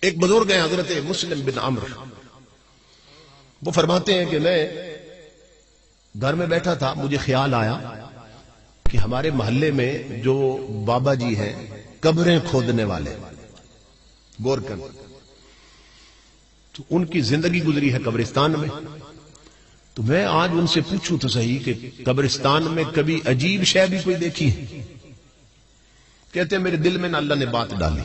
ایک بزرگ ہیں حضرت مسلم بن عمر، وہ فرماتے ہیں کہ میں گھر میں بیٹھا تھا، مجھے خیال آیا کہ ہمارے محلے میں جو بابا جی ہیں قبریں کھودنے والے گورکن، تو ان کی زندگی گزری ہے قبرستان میں، تو میں آج ان سے پوچھوں تو صحیح کہ قبرستان میں کبھی عجیب شے بھی کوئی دیکھی ہے؟ کہتے ہیں میرے دل میں نہ اللہ نے بات ڈالی،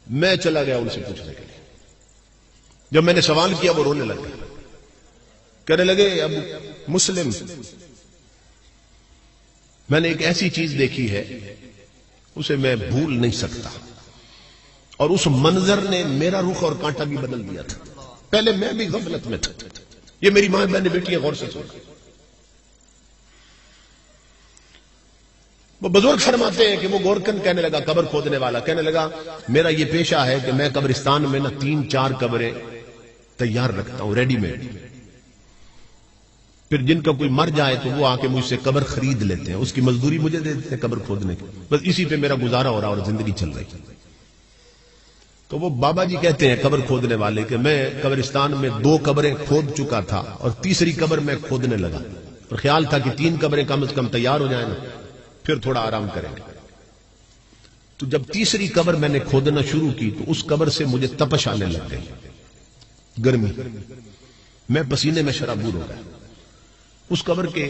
میں چلا گیا ان سے پوچھنے کے لیے۔ جب میں نے سوال کیا وہ رونے لگے، کہنے لگے اب مسلم، میں نے ایک ایسی چیز دیکھی ہے اسے میں بھول نہیں سکتا، اور اس منظر نے میرا رخ اور کانٹا بھی بدل دیا تھا۔ پہلے میں بھی غفلت میں تھا، یہ میری ماں بہن بیٹی غور سے سن۔ وہ بزرگ فرماتے ہیں کہ وہ گورکن کہنے لگا، قبر کھودنے والا کہنے لگا میرا یہ پیشہ ہے کہ میں قبرستان میں 3-4 قبریں تیار رکھتا ہوں ریڈی میڈ، پھر جن کا کوئی مر جائے تو وہ آ کے مجھ سے قبر خرید لیتے ہیں، اس کی مزدوری مجھے دے دیتے ہیں قبر کھودنے کی، بس اسی پہ میرا گزارا ہو رہا اور زندگی چل رہی۔ تو وہ بابا جی کہتے ہیں قبر کھودنے والے کہ میں قبرستان میں 2 قبریں کھود چکا تھا اور تیسری قبر میں کھودنے لگا، اور خیال تھا کہ 3 قبریں کم از کم تیار ہو جائیں نا، پھر تھوڑا آرام کریں گے۔ تو جب تیسری قبر میں نے کھودنا شروع کی تو اس قبر سے مجھے تپش آنے لگ گئی، گرمی، میں پسینے میں شرابور ہو گیا۔ اس قبر کے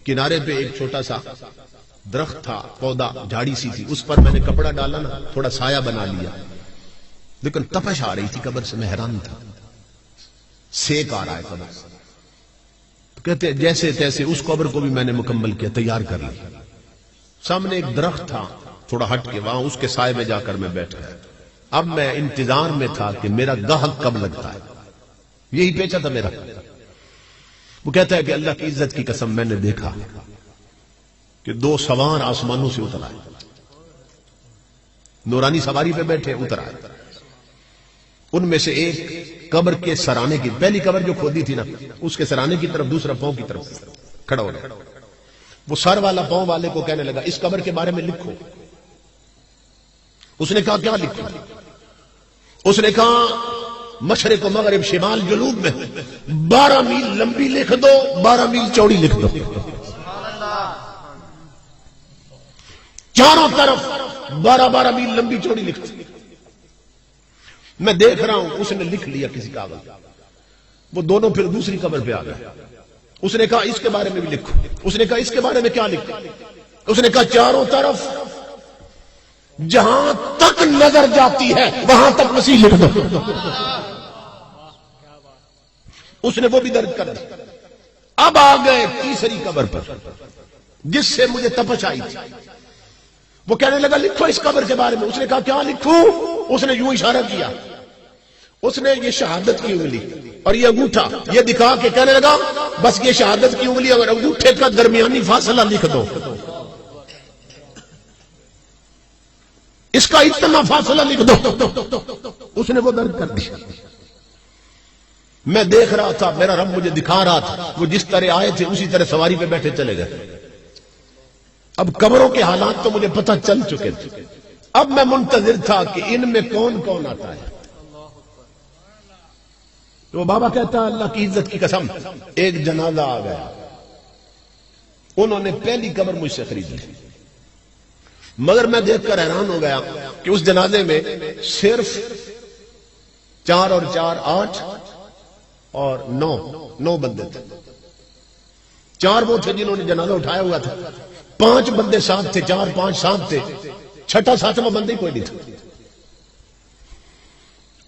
کنارے پہ ایک چھوٹا سا درخت تھا، پودا، جھاڑی سی تھی، اس پر میں نے کپڑا ڈالا نا، تھوڑا سایہ بنا لیا، لیکن تپش آ رہی تھی قبر سے، میں حیران تھا، سیک آ رہا ہے قبر سے۔ تو کہتے ہیں جیسے تیسے اس قبر کو بھی میں نے مکمل کیا، تیار کر لیا۔ سامنے ایک درخت تھا تھوڑا ہٹ کے، وہاں اس کے سائے میں جا کر میں بیٹھ گیا۔ اب میں انتظار میں تھا کہ میرا گاہک کب لگتا ہے، یہی پیچھا تھا میرا۔ وہ کہتا ہے کہ اللہ کی عزت کی قسم میں نے دیکھا کہ 2 سوار آسمانوں سے اتر آئے، نورانی سواری پہ بیٹھے اتر آئے۔ ان میں سے ایک قبر کے سرانے کی، پہلی قبر جو کھودی تھی نا اس کے سرانے کی طرف، دوسرا پاؤں کی طرف کھڑا ہو گیا۔ وہ سر والا پاؤں والے کو کہنے لگا اس قبر کے بارے میں لکھو۔ اس نے کہا کیا لکھو؟ اس نے کہا مشرق و مغرب شمال جنوب میں 12 میل لمبی لکھ دو، 12 میل چوڑی لکھ دو، چاروں طرف 12 میل لمبی چوڑی لکھ دو۔ میں دیکھ رہا ہوں اس نے لکھ لیا کسی کاغذ، وہ دونوں پھر دوسری قبر پہ آ گئے۔ اس نے کہا اس کے بارے میں بھی لکھو۔ اس نے کہا اس کے بارے میں کیا لکھو؟ اس نے کہا چاروں طرف جہاں تک نظر جاتی ہے وہاں تک مسیح لکھ دو۔ اس نے وہ بھی درج کر دی۔ اب آ گئے تیسری قبر پر جس سے مجھے تپش آئی تھی۔ وہ کہنے لگا لکھو اس قبر کے بارے میں۔ اس نے کہا کیا لکھوں؟ اس نے یوں اشارہ کیا، اس نے یہ شہادت کی انگلی اور یہ انگوٹھا یہ دکھا کے کہنے لگا بس یہ شہادت کی انگلی اور انگوٹھے کا درمیانی فاصلہ لکھ دو، اس کا اتنا فاصلہ لکھ دو۔ اس نے وہ درج کر دیا۔ میں دیکھ رہا تھا، میرا رب مجھے دکھا رہا تھا، وہ جس طرح آئے تھے اسی طرح سواری پہ بیٹھے چلے گئے۔ اب قبروں کے حالات تو مجھے پتہ چل چکے تھے، اب میں منتظر تھا کہ ان میں کون کون آتا ہے۔ تو بابا کہتا ہے اللہ کی عزت کی قسم ایک جنازہ آ گیا، انہوں نے پہلی قبر مجھ سے خرید لی، مگر میں دیکھ کر حیران ہو گیا کہ اس جنازے میں صرف 4 اور 4 8 اور 9 بندے تھے۔ 4 وہ تھے جنہوں نے جنازہ اٹھایا ہوا تھا، 5 بندے ساتھ تھے، 4 5 ساتھ تھے، 6واں 7واں بندے ہی کوئی نہیں تھا۔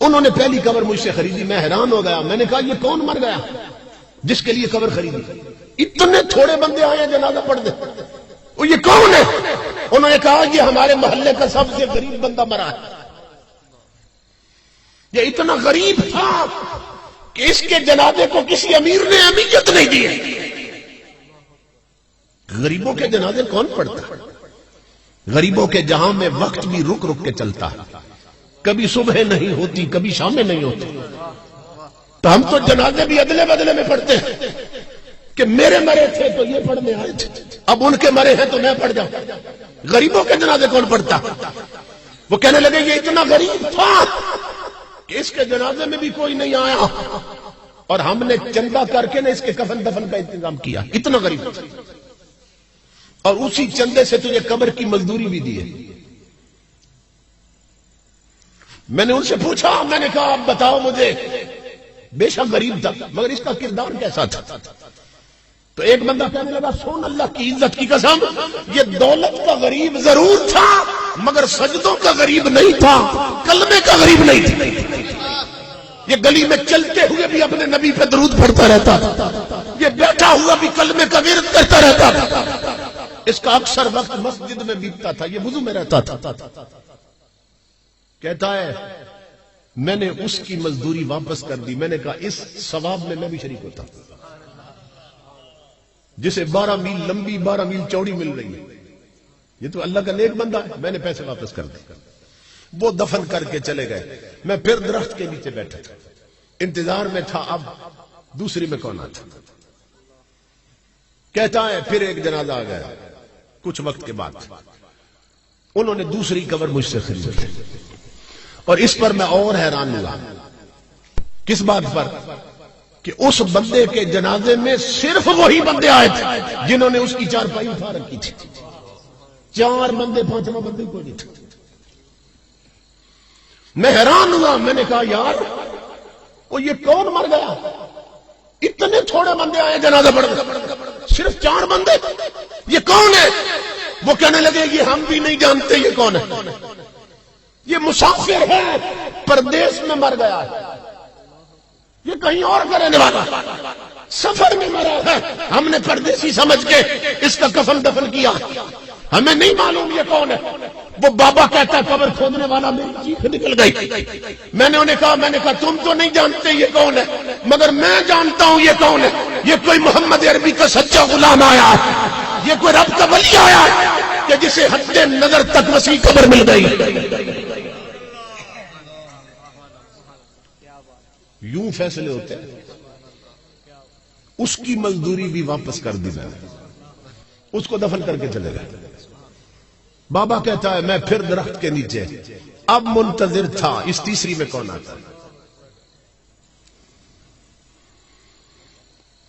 انہوں نے پہلی قبر مجھ سے خریدی، میں حیران ہو گیا۔ میں نے کہا یہ کون مر گیا جس کے لیے قبر خریدی؟ اتنے تھوڑے بندے آئے ہیں جنازہ پڑھ دے، وہ یہ کون ہے؟ انہوں نے کہا یہ ہمارے محلے کا سب سے غریب بندہ مرا ہے۔ یہ اتنا غریب تھا کہ اس کے جنازے کو کسی امیر نے اہمیت نہیں دی۔ غریبوں کے جنازے کون پڑھتا؟ غریبوں کے جہاں میں وقت بھی رک رک کے چلتا ہے، کبھی صبح نہیں ہوتی، کبھی شامیں نہیں ہوتی، تو ہم تو جنازے بھی ادلے بدلے میں پڑھتے ہیں کہ میرے مرے تھے تو یہ پڑھنے آئے تھے، اب ان کے مرے ہیں تو میں پڑھ جاؤں۔ غریبوں کے جنازے کون پڑھتا؟ وہ کہنے لگے یہ اتنا غریب تھا کہ اس کے جنازے میں بھی کوئی نہیں آیا اور ہم نے چندہ کر کے اس کے کفن دفن کا انتظام کیا. اتنا غریب اور اسی چندے سے تجھے قبر کی مزدوری بھی دی ہے. میں نے ان سے پوچھا, میں نے کہا آپ بتاؤ مجھے, بے شک غریب تھا مگر اس کا کردار کیسا تھا؟ تو ایک بندہ کہنے لگا سون اللہ کی عزت کی قسم, یہ دولت کا غریب ضرور تھا مگر سجدوں کا غریب نہیں تھا, کلمے کا غریب نہیں تھا. یہ گلی میں چلتے ہوئے بھی اپنے نبی پہ درود پڑھتا رہتا, یہ بیٹھا ہوا بھی کلمے کا ورد کرتا رہتا, اس کا اکثر وقت مسجد میں بیتتا تھا, یہ وضو میں رہتا تھا. کہتا ہے میں نے اس کی مزدوری واپس کر دی. میں نے کہا اس ثواب میں بھی شریک ہوتا, جسے 12 میل لمبی 12 میل چوڑی مل رہی ہے, یہ تو اللہ کا نیک بندہ ہے. میں نے پیسے واپس کر دی. وہ دفن کر کے چلے گئے. میں پھر درخت کے نیچے بیٹھا تھا, انتظار میں تھا اب دوسری میں کون آتا. کہتا ہے پھر ایک جنازہ آ گیا. کچھ وقت کے بعد انہوں نے دوسری قبر مجھ سے خریدی اور اس پر میں اور حیران ہوا. کس بات پر؟ کہ اس بندے کے جنازے میں صرف وہی بندے آئے تھے جنہوں نے اس کی چارپائی اٹھا رکھی تھی. 4 بندے 5واں بندے کوئی نہیں تھے. میں حیران ہوا. میں نے کہا یار وہ یہ کون مر گیا؟ اتنے تھوڑے بندے آئے جنازہ پڑھ گئے, صرف 4 بندے, یہ کون ہے؟ وہ کہنے لگے یہ ہم بھی نہیں جانتے یہ کون ہے, یہ مسافر ہے, پردیس میں مر گیا ہے, یہ کہیں اور کا رہنے والا, سفر میں مرا ہے, ہم نے پردیسی سمجھ کے اس کا کفن دفن کیا, ہمیں نہیں معلوم یہ کون ہے. وہ بابا کہتا ہے قبر کھودنے والا میری چیخ نکل گئی. میں نے انہیں کہا تم تو نہیں جانتے یہ کون ہے مگر میں جانتا ہوں یہ کون ہے. یہ کوئی محمد عربی کا سچا غلام آیا ہے, یہ کوئی رب کا ولی آیا ہے کہ جسے حد نظر تک وسیع قبر مل گئی. یوں فیصلے ہوتے ہیں. اس کی مزدوری بھی واپس کر دی میں نے, اس کو دفن کر کے چلے گئے. بابا کہتا ہے میں پھر درخت کے نیچے اب منتظر تھا اس تیسری میں کون آتا.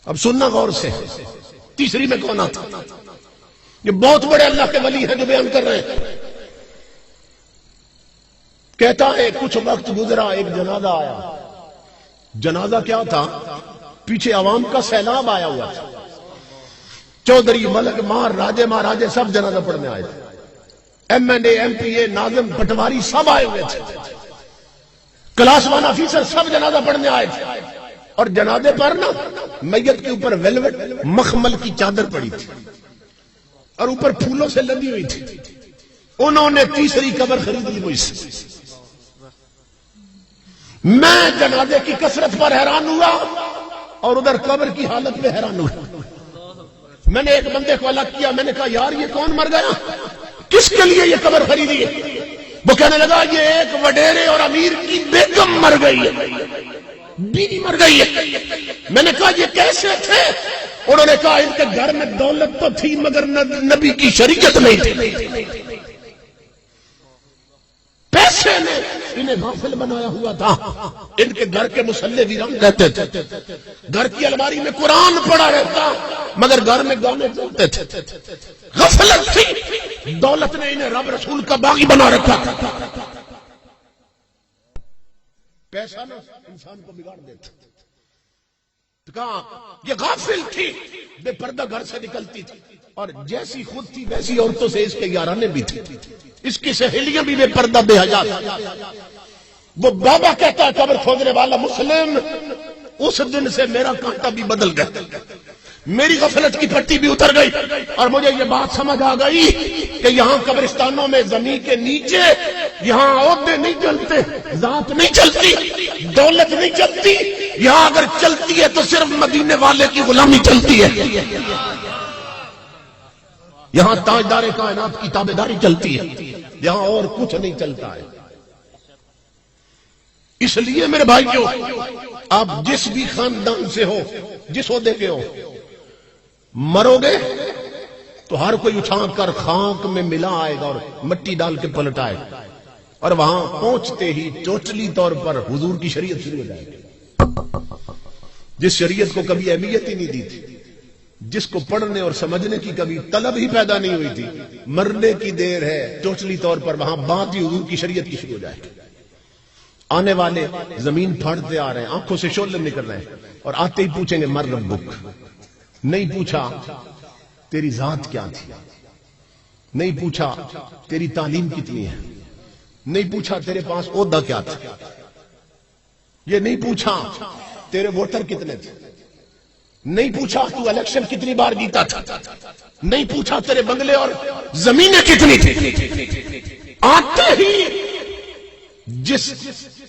اب سننا غور سے, تیسری میں کون آتا. یہ بہت بڑے اللہ کے ولی ہیں جو بیان کر رہے ہیں. کہتا ہے کچھ وقت گزرا, ایک جنازہ آیا. جنازہ کیا تھا؟ پیچھے عوام کا سیلاب آیا ہوا تھا. چودھری, ملک مار, راجے مہاراجے سب جنازہ پڑھنے آئے تھے. ایم این اے, ایم پی اے, ناظم, پٹواری سب آئے ہوئے تھے. کلاس 1 آفیسر سب جنازہ پڑھنے آئے تھے. اور جنازے پر نا میت کے اوپر ویلوٹ مخمل کی چادر پڑی تھی اور اوپر پھولوں سے لدی ہوئی تھی. انہوں نے تیسری قبر خرید لی مجھ سے. میں جنازے کی کثرت پر حیران ہوا اور ادھر قبر کی حالت میں حیران ہوا. میں نے ایک بندے کو الگ کیا. میں نے کہا یار یہ کون مر گیا, کس کے لیے یہ قبر خریدی ہے؟ وہ کہنے لگا یہ ایک وڈیرے اور امیر کی بیگم مر گئی ہے, بیوی مر گئی ہے. میں نے کہا یہ کیسے تھے؟ انہوں نے کہا ان کے گھر میں دولت تو تھی مگر نبی کی شریعت نہیں تھی. پیسے نے انہیں غافل بنایا ہوا تھا. ان کے گھر کے مصلی ویران رہتے تھے, گھر کی الماری میں قرآن پڑا رہتا مگر گھر میں گانے چلتے تھے. غفلت تھی, دولت نے انہیں رب رسول کا باغی بنا رکھا. پیسہ نا انسان کو بگاڑ دیتا. کہاں یہ غافل تھی, بے پردہ گھر سے نکلتی تھی اور جیسی خود تھی ویسی عورتوں سے اس کے یارانے بھی تھی. اس کی سہیلیاں بھی بے پردہ بے حیا. وہ بابا کہتا ہے قبر کھودنے والا مسلم, اس دن سے میرا کانٹا بھی بدل گیا, میری غفلت کی پٹی بھی اتر گئی اور مجھے یہ بات سمجھ آ گئی کہ یہاں قبرستانوں میں زمین کے نیچے یہاں عہدے نہیں چلتے, ذات نہیں چلتی, دولت نہیں چلتی. یہاں اگر چلتی ہے تو صرف مدینے والے کی غلامی چلتی ہے. یہاں تاجدار کائنات کی تابعداری چلتی ہے, یہاں اور کچھ نہیں چلتا ہے. اس لیے میرے بھائیو, آپ جس بھی خاندان سے ہو, جس عہدے کے ہو, مرو گے تو ہر کوئی اٹھا کر خاک میں ملا آئے گا اور مٹی ڈال کے پلٹ آئے گا. اور وہاں پہنچتے ہی ٹوٹلی طور پر حضور کی شریعت شروع ہو جائے گی، جس شریعت کو کبھی اہمیت ہی نہیں دی تھی، جس کو پڑھنے اور سمجھنے کی کبھی طلب ہی پیدا نہیں ہوئی تھی، مرنے کی دیر ہے، ٹوٹلی طور پر وہاں بات ہی حضور کی شریعت کی شروع ہو جائے گی۔ آنے والے زمین پھاڑتے آ رہے ہیں، آنکھوں سے شعلے نکل رہے ہیں، اور آتے ہی پوچھیں گے مر ربک، نہیں پوچھا تیری ذات کیا تھی، نہیں پوچھا تیری تعلیم کتنی ہے، نہیں پوچھا تیرے پاس عہدہ کیا تھا، یہ نہیں پوچھا تیرے ووٹر کتنے تھے، نہیں پوچھا تو الیکشن کتنی بار جیتا تھا، نہیں پوچھا تیرے بنگلے اور زمینیں کتنی تھی۔ آتے ہی جس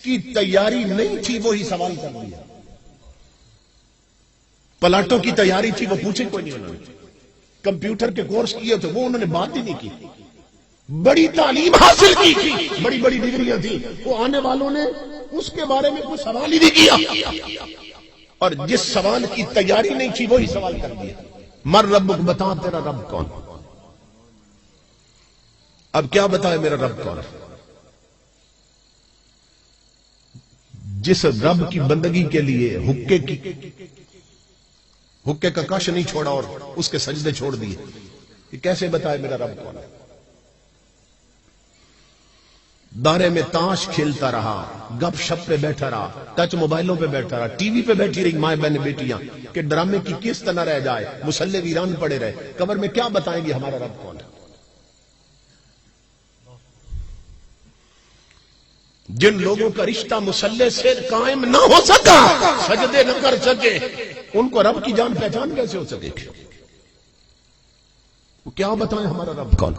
کی تیاری نہیں تھی وہی سوال کر دیا، پلاٹوں کی تیاری تھی وہ پوچھے کوئی نہیں، انہوں نے کمپیوٹر کے کورس کیے تھے وہ انہوں نے بات ہی نہیں کی، بڑی تعلیم حاصل کی تھی، بڑی بڑی ڈگریاں تھی، وہ آنے والوں نے اس کے بارے میں کوئی سوال ہی نہیں کیا، اور جس سوال کی تیاری نہیں تھی وہی سوال کر دیا، مر ربک، بتا تیرا رب کون۔ اب کیا بتائے میرا رب کون؟ جس رب کی بندگی کے لیے حکے کا کش نہیں چھوڑا اور اس کے سجدے چھوڑ دیے، یہ کیسے بتائے میرا رب کون ہے؟ دارے میں تاش کھیلتا رہا، گپ شپ پہ بیٹھا رہا، ٹچ موبائلوں پہ بیٹھا رہا، ٹی وی پہ بیٹھی رہی مائیں بہنیں بیٹیاں کہ ڈرامے کی قسط نہ رہ جائے، مسلح ویران پڑے رہے، قبر میں کیا بتائیں گے ہمارا رب کون ہے؟ جن لوگوں کا رشتہ مسلح سے قائم نہ ہو سکا، سجدے نہ کر سکے، ان کو رب کی جان پہچان کیسے ہو سکے؟ وہ کیا بتائیں ہمارا رب کون؟